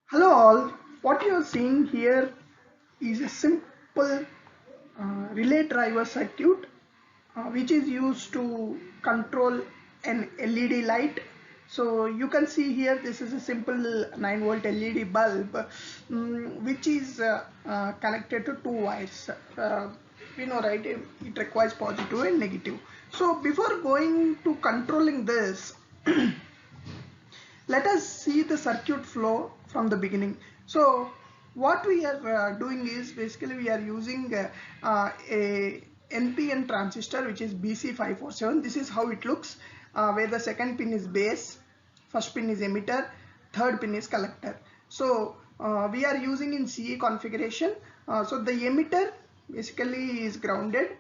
Hello all, what you are seeing here is a simple relay driver circuit which is used to control an LED light. So you can see here this is a simple 9 volt LED bulb which is connected to two wires. We know, right, it requires positive and negative. So before going to controlling this let us see the circuit flow from the beginning. So what we are doing is basically we are using a NPN transistor which is BC547. This is how it looks, where the second pin is base, first pin is emitter, third pin is collector. So we are using in CE configuration. So the emitter basically is grounded.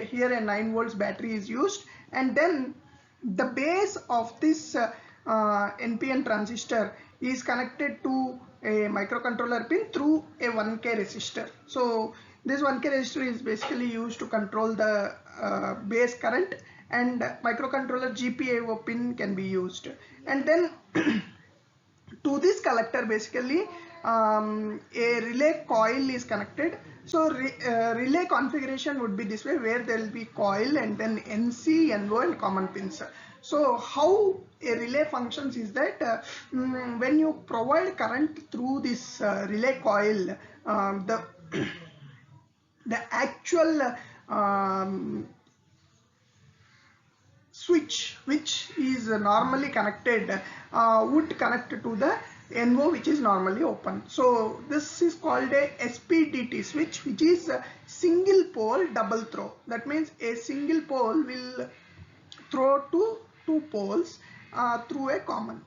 Here a 9 volts battery is used, and then the base of this NPN transistor is connected to a microcontroller pin through a 1K resistor. So this 1K resistor is basically used to control the base current, and microcontroller GPIO pin can be used. And then to this collector basically a relay coil is connected. So relay configuration would be this way, where there will be coil and then NC, NO and common pins. So how a relay functions is that when you provide current through this relay coil, the the actual switch which is normally connected would connect to the NO which is normally open. So this is called a SPDT switch, which is a single pole double throw. That means a single pole will throw to two poles through a common.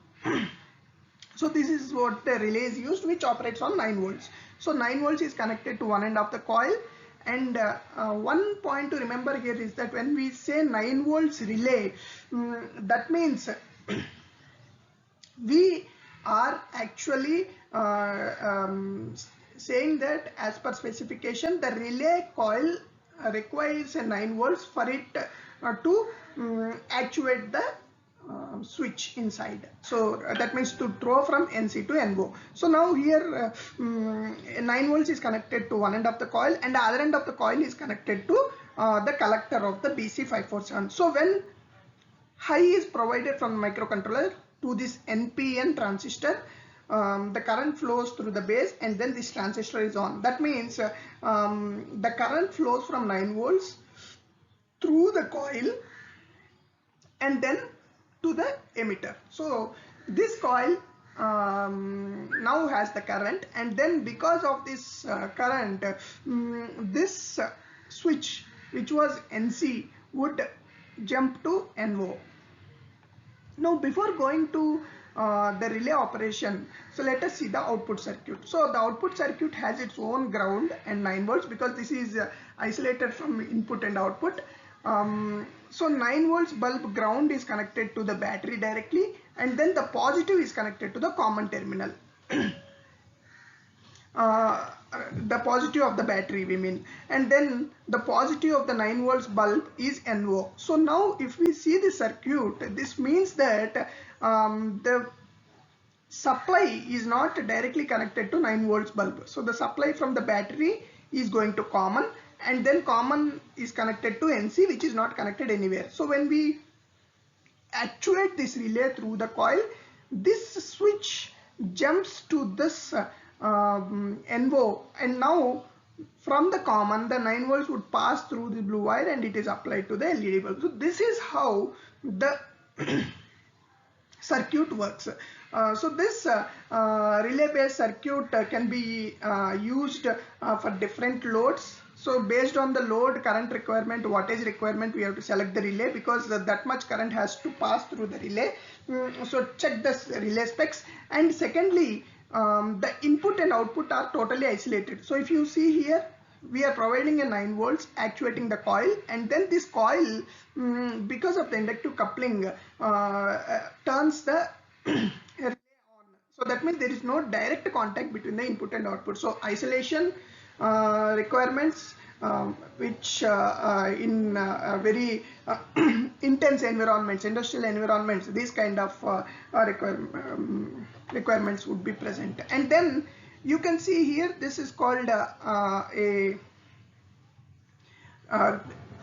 So this is what the relay is used, which operates on 9 volts. So 9 volts is connected to one end of the coil, and one point to remember here is that when we say 9 volts relay, that means we are actually saying that as per specification the relay coil requires a 9 volts for it to actuate the switch inside. So that means to throw from NC to NO. So now here 9 volts is connected to one end of the coil, and the other end of the coil is connected to the collector of the BC547. So when high is provided from microcontroller to this NPN transistor, the current flows through the base, and then this transistor is on. That means the current flows from 9 volts through the coil and then to the emitter. So this coil now has the current, and then because of this current, this switch which was NC would jump to NO. Now before going to the relay operation, so let us see the output circuit. So the output circuit has its own ground and 9 volts, because this is isolated from input and output. So 9 volts bulb ground is connected to the battery directly, and then the positive is connected to the common terminal. The positive of the battery we mean, and then the positive of the 9 volts bulb is NO. So now if we see the circuit, this means that the supply is not directly connected to 9 volts bulb. So the supply from the battery is going to common, and then common is connected to NC, which is not connected anywhere. So when we actuate this relay through the coil, this switch jumps to this NO, and now from the common the 9 volts would pass through the blue wire and it is applied to the LED bulb. So this is how the circuit works. So this relay based circuit can be used for different loads. So based on the load, current requirement, wattage requirement, we have to select the relay, because that much current has to pass through the relay. So check the relay specs. And secondly, the input and output are totally isolated. So if you see here, we are providing a 9 volts actuating the coil, and then this coil because of the inductive coupling turns the relay on. So that means there is no direct contact between the input and output. So isolation requirements which in very intense environments, industrial environments, these kind of requirements would be present. And then you can see here, this is called the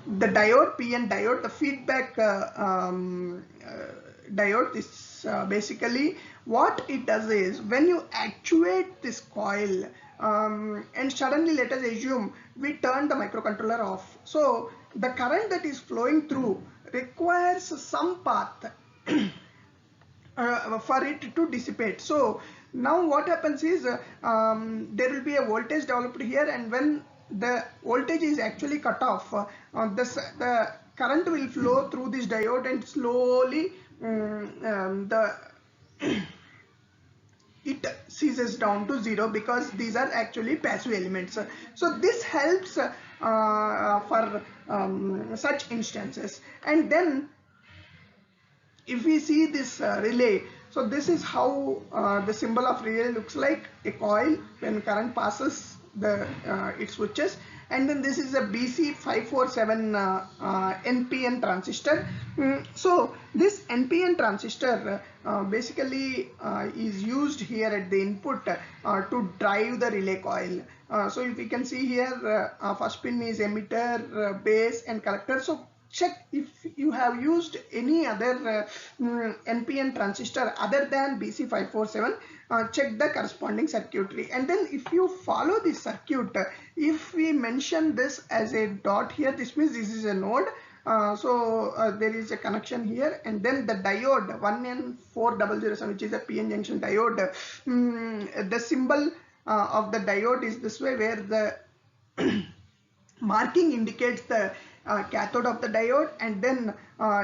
diode, PN diode, the feedback diode. This basically what it does is, when you actuate this coil and suddenly, let us assume we turn the microcontroller off, so the current that is flowing through requires some path for it to dissipate. So now what happens is, there will be a voltage developed here, and when the voltage is actually cut off, the current will flow through this diode, and slowly it ceases down to zero, because these are actually passive elements. So this helps for such instances. And then if we see this relay, so this is how the symbol of relay looks like. A coil, when current passes, it switches. And then this is a BC547 NPN transistor. So this NPN transistor basically is used here at the input to drive the relay coil. So if you can see here, first pin is emitter, base and collector. So check if you have used any other NPN transistor other than BC547. Check the corresponding circuitry, and then if you follow this circuit, if we mention this as a dot here, this means this is a node. There is a connection here, and then the diode 1N4007, which is a PN junction diode, the symbol of the diode is this way, where the marking indicates the cathode of the diode, and then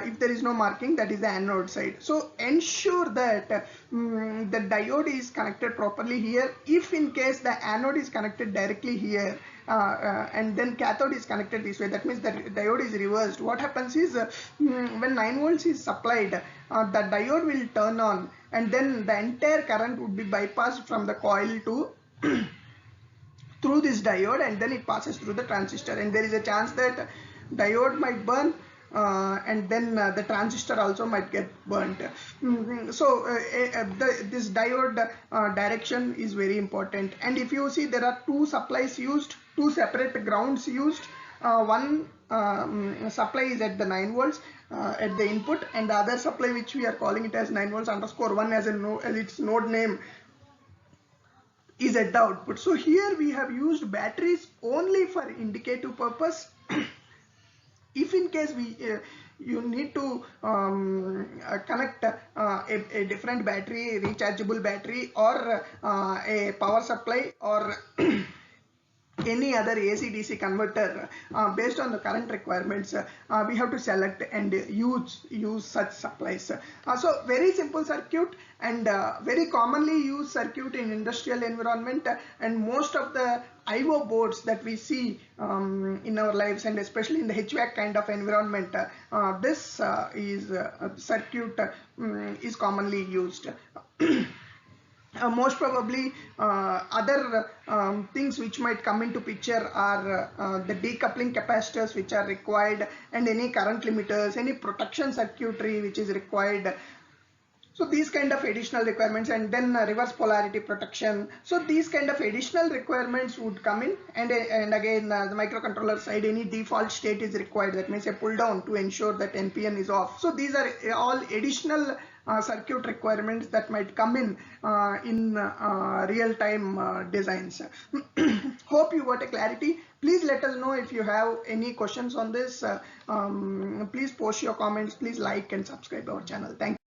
if there is no marking, that is the anode side. So ensure that the diode is connected properly here. If in case the anode is connected directly here, and then cathode is connected this way, that means the diode is reversed. What happens is, when 9 volts is supplied, the diode will turn on, and then the entire current would be bypassed from the coil to through this diode, and then it passes through the transistor, and there is a chance that diode might burn, and then the transistor also might get burnt. So this diode direction is very important. And if you see, there are two supplies used, two separate grounds used. One supply is at the 9 volts at the input, and the other supply, which we are calling it as 9 volts underscore 1 as its node name, is at the output. So here we have used batteries only for indicative purpose. If in case you need to connect a different battery, rechargeable battery, or a power supply, or any other AC-DC converter, based on the current requirements, we have to select and use such supplies. So very simple circuit, and very commonly used circuit in industrial environment, and most of the IO boards that we see in our lives, and especially in the HVAC kind of environment, this circuit is commonly used. Most probably other things which might come into picture are the decoupling capacitors which are required, and any current limiters, any protection circuitry which is required. So these kind of additional requirements, and then reverse polarity protection. So these kind of additional requirements would come in, and again the microcontroller side, any default state is required, that means a pull down to ensure that NPN is off. So these are all additional circuit requirements that might come in real-time designs. Hope you got a clarity. Please let us know if you have any questions on this. Please post your comments. Please like and subscribe our channel. Thank you.